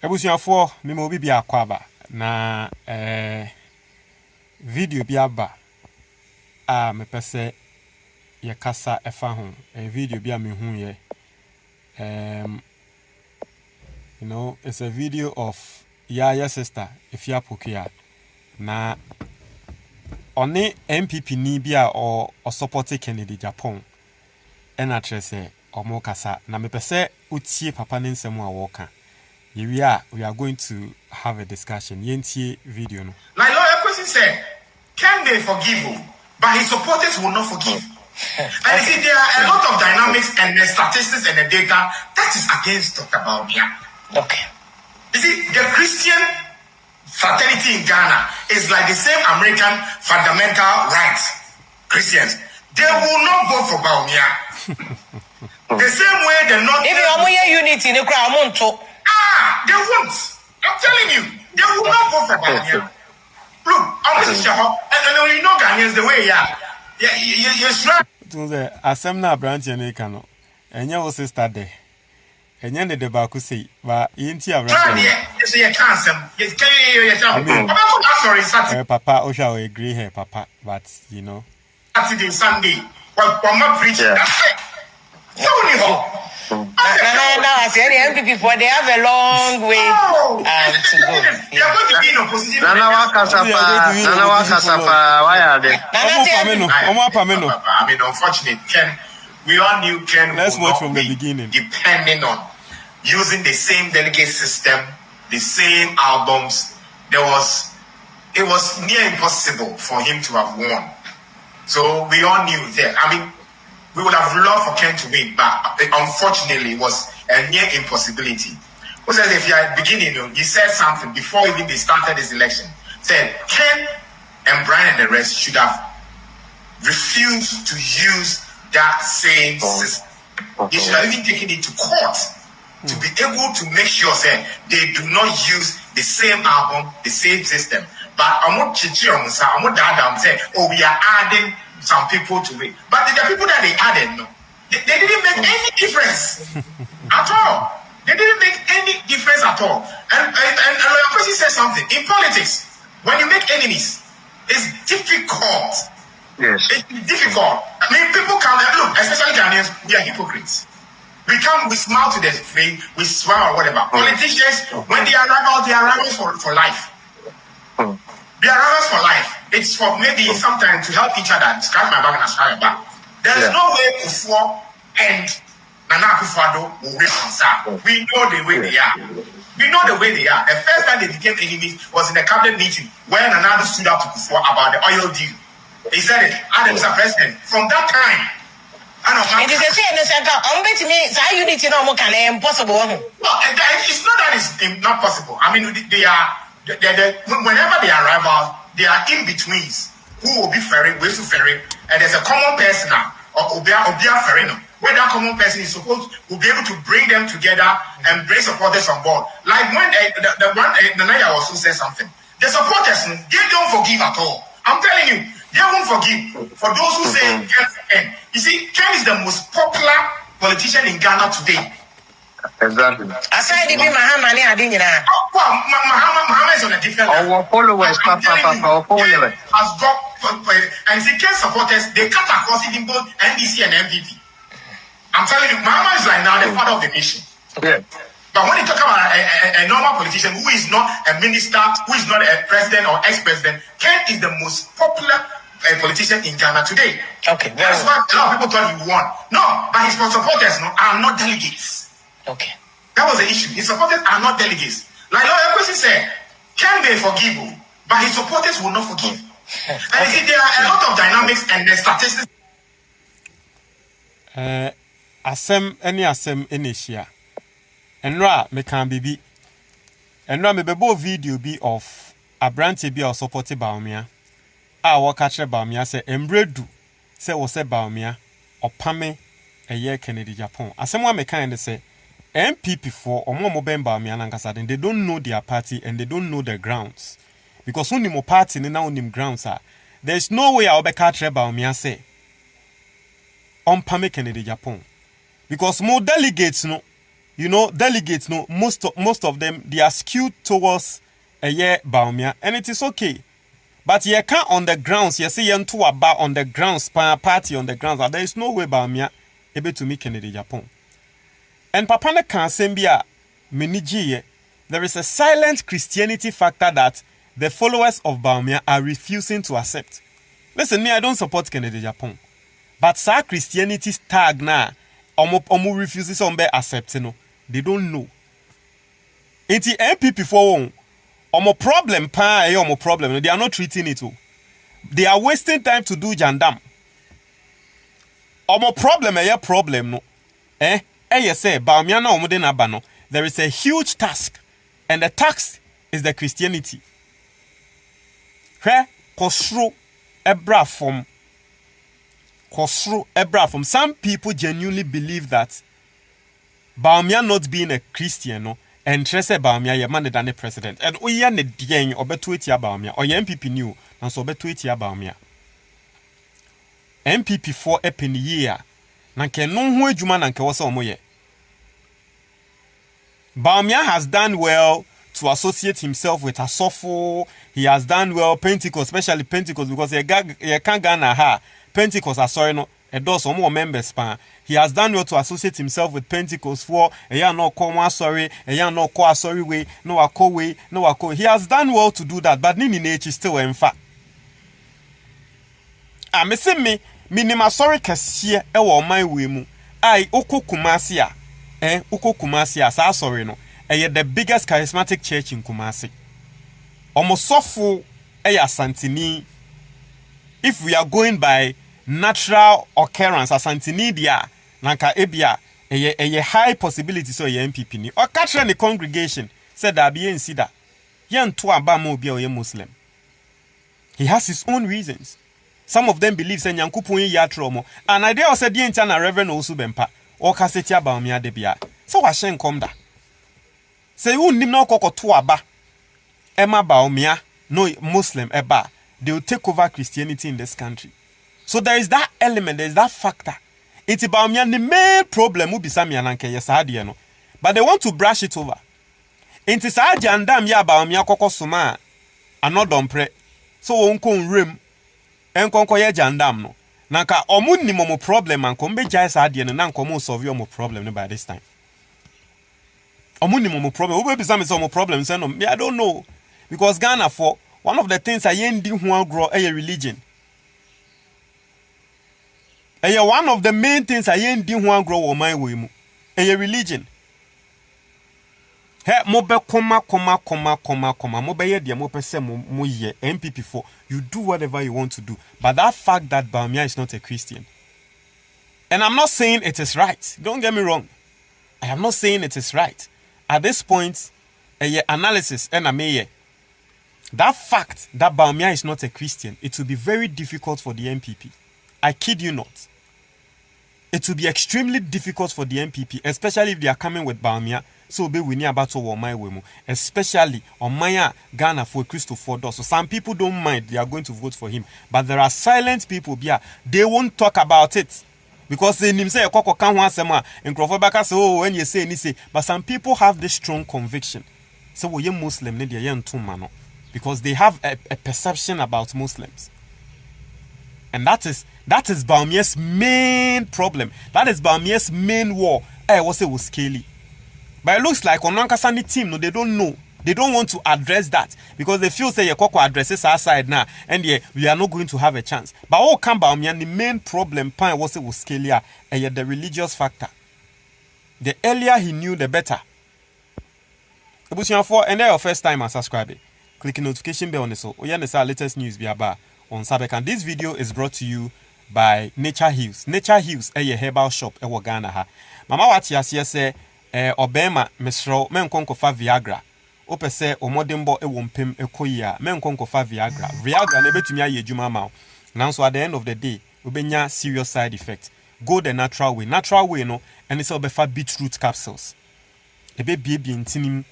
Ebusuafo me mo bi akwaba na video bi aba me pese ye kasa efa ho video bi me hu ye you know, it's a video of your sister Afia Pokua na one NPP ni bia or support Kennedy Japan and atrese omo kasa na me pese utie papa ne nsem a woka. We are going to have a discussion. Yentie video no. Like lawyer question said, can they forgive you? But his supporters will not forgive. And you see, there are a lot of dynamics and the statistics and the data that is against Dr. Bawumia. Okay. You see, the Christian fraternity in Ghana is like the same American fundamental rights. Christians, they will not vote for Bawumia. The same way they're not. If you are unity in the crowd, they won't. I'm telling you, they will not vote for Bawumia. Look, I'm going to show up, and you know Ghanaians the way, you're right. To the Assembly branch and they cannot. And you will sister there. And you the back say, but ain't you around? Yes, you can't. Sorry, Papa, I shall agree here, Papa, but you know. Saturday, Sunday, while I'm preaching, that's it. So I say the NPP for they have a long way to go. They are going to be in opposition. Why are they? I mean, unfortunately, Ken, we all knew Ken. Let's watch from the beginning. Depending on using the same delegate system, the same albums, it was near impossible for him to have won. So we all knew that. I mean, we would have loved for Ken to win, but unfortunately, it was a near impossibility. Who says if you are beginning, you said something before even they started this election. Said Ken and Brian and the rest should have refused to use that same system. They should have even taken it to court to be able to make sure that they do not use the same album, the same system. But I'm not say, oh, we are adding some people to it. But the people that they added, no, they didn't make any difference at all. They didn't make any difference at all. And a person said something. In politics, when you make enemies, it's difficult. Yes. It's difficult. I mean, people come and look, especially Ghanaians, we are hypocrites. We smile to the face, we smile or whatever. Politicians, when they are rivals for life. They are rivals for life. It's for maybe sometimes to help each other, scratch my back and scratch my back. There's no way Kufuor and Nana Akufo-Addo will reconcile. We know the way they are. We know the way they are. The first time they became enemies was in a cabinet meeting where Nana stood up to Kufuor about the oil deal. He said it, Mr. President. From that time, it is a saying I'm betting me that unity no more can impossible. No, it's not that it's not possible. I mean, they are whenever they are rivals, they are in betweens who will be ferrying, and there's a common person now, or Obia Ferrino, where that common person is supposed to be able to bring them together and bring supporters on board. Like when the Naya also said something, the supporters they don't forgive at all. I'm telling you. They won't forgive. For those who say Ken, you see, Ken is the most popular politician in Ghana today. Exactly. Aside the Muhammad, Muhammad is on a different level. Our followers, has got, and see, Ken supporters, they cut across even both NDC and NPP. I'm telling you, Muhammad is like now the father of the nation. Yeah. But when you talk about a normal politician who is not a minister, who is not a president or ex-president, Ken is the most popular politician in Ghana today. Okay. That's why a lot of people thought he won. No, but his supporters are not delegates. Okay. That was the issue. His supporters are not delegates. Like your question said, Ken may forgive you, but his supporters will not forgive. And you see, there are a lot of dynamics and the statistics. Asem in Asia. Enra me can be. Enra me bebo video be of a branch be or supported Bawumia. Our catcher Bawumia say embredu say was say Bawumia or Pame a year Kennedy Japan. As someone me kind say NPP for or more Ben Bawumia and Kasadin, they don't know their party and they don't know the grounds. Because only more party and now on grounds are. There's no way I'll be catcher Bawumia say on Pame Kennedy Japan. Because more delegates no. you know, delegates, no, most of them, they are skewed towards a year Bawumia, and it is okay. But you can't on the grounds, you see you two about on the grounds, party on the grounds, there is no way Bawumia able to make Kennedy Japan. And Papana can sembia meniji, there is a silent Christianity factor that the followers of Bawumia are refusing to accept. Listen, me, I don't support Kennedy Japan. But sa Christianity tag na omo refuses to accept, no. They don't know. It's NPP for omo problem pa omo problem. They are not treating it. They are wasting time to do jandam. Omo problem no. Say Bawumia na omo de na ba no. There is a huge task, and the task is the Christianity. Kosro ebra from some people genuinely believe that Bawumia not being a Christian, no, and Trese Bawumia ye man than the president. And we are ne dieng obetu etia Bawumia or NPP new and so obetu etia Bawumia. NPP for a penny year. Nanke no ho adwuma nanke wose omoye. Bawumia has done well to associate himself with Asofo. He has done well Pentecost, especially Pentecost, because he can't Ghana ha. Pentecost are sorry no. It does some more members span. He has done well to associate himself with Pentecost for a year no call sorry, a year no call sorry way, no a call way, no a call. He has done well to do that, but Nini nature still in fact. I missing me, minima sorry cassia, my way mu. I Oko Kumasia, Oko Kumasia, sorry no. The biggest charismatic church in Kumasi. Almost so full Santini. If we are going by natural occurrence, Santini dia, Nanka Ebia, a high possibility so ye NPP ni. Or catch the congregation said that be see that. Yan to abamo be a Muslim. He has his own reasons. Some of them believe say Nyankopon ya tromo. And I dare said the entire Reverend Osubempa or Kasetia Bawumia debia. So I shan't come da. Say who nim no koko to aba. Emma Bawumia, no Muslim eba. They will take over Christianity in this country. So there is that element, there is that factor. It's about the main problem will be no. But they want to brush it over. It's Sadia and Dam ya Bawumia koko suma and not dompre. So wonko rim and konko ye jandam no. Nanka omun ni momo problem and kombe jai Sadia and nan komo solve your problem by this time. Omun ni momo problem. Who be some problem? Say no, me I don't know. Because Ghana for one of the things I ain't do want grow a religion. One of the main things I ain't do want grow on my way a religion. Hey, mobe koma. Mobe ye dia mobe se mo ye NPP for you do whatever you want to do. But that fact that Bawumia is not a Christian. And I'm not saying it is right. Don't get me wrong. I am not saying it is right. At this point, analysis and a mayor. That fact that Bawumia is not a Christian, it will be very difficult for the NPP. I kid you not. It will be extremely difficult for the NPP, especially if they are coming with Bawumia. So be winning about our my way, especially on Maya Ghana for Christopher Doss. So some people don't mind, they are going to vote for him. But there are silent people here. They won't talk about it. Because they say Koko can't want some and Crawford say, oh, when you say anything. But some people have this strong conviction. So we are Muslim, they are young too man. Because they have a perception about Muslims. And that is Bawumia's main problem. That is Bawumia's main war. I was say was scaly. But it looks like on Nankasani team, no, they don't know. They don't want to address that. Because they feel say Koko addresses our side now. And yeah, we are not going to have a chance. But all come Bawumia, the main problem was it was scaly. And the religious factor. The earlier he knew, the better. And they're your first time as subscriber. Click the notification bell on the so. Our latest news be about on Sabek. And this video is brought to you by Nature Hills. Nature Hills a herbal shop e Ghana ha. Mama wati asie se obema mesro menkonkofa Viagra. Ope se omodembo e wompem ekoyia menkonkofa Viagra. Viagra na betumi aye adwuma ma. Nanso at the end of the day, obenya serious side effect. Go the natural way. Natural way no, and it's obefa beetroot capsules. Ebe biebie ntinim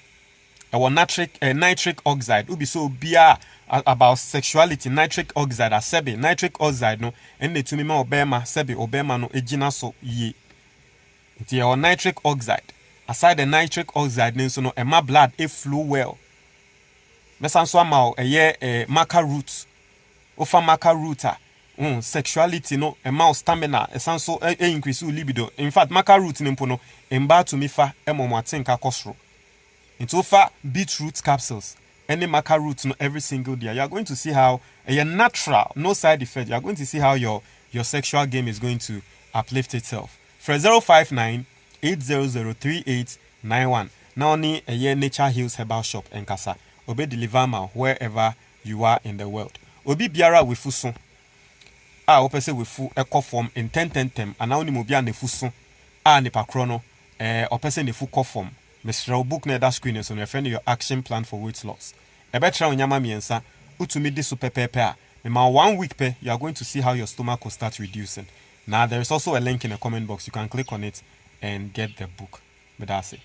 nitric oxide will be so beer about sexuality. Nitric oxide as sebe nitric oxide no and the tumima obema sebe obema no ejina so ye. It's nitric oxide aside the nitric oxide ne nso no ɛma blood flow well mɛsan so ama wo ɛyɛ maca root ofa maca root a sexuality no ɛma wo stamina ɛsan so increase wo libido. In fact maca root ne mpo no mba to me fa ɛmɔ mo atenka kɔsoro. Nti ofa beetroot capsules any maca root no every single day, you are going to see how a natural, no side effect. You are going to see how your sexual game is going to uplift itself. For 059 8003891. Now only a year Nature Hills Herbal Shop and Kasa. Obe deliver ma wherever you are in the world. Obi biara with fuson. Opese with fu eco form in 10 and now ni mobia ne fuson. Ne pakrono opese ne fu form. Mr. Book na that screen so refer your action plan for weight loss. Ebetra onyama miensa utumi di super pepe. In 1 week pe, you are going to see how your stomach will start reducing. Now there is also a link in the comment box. You can click on it and get the book. But that's it.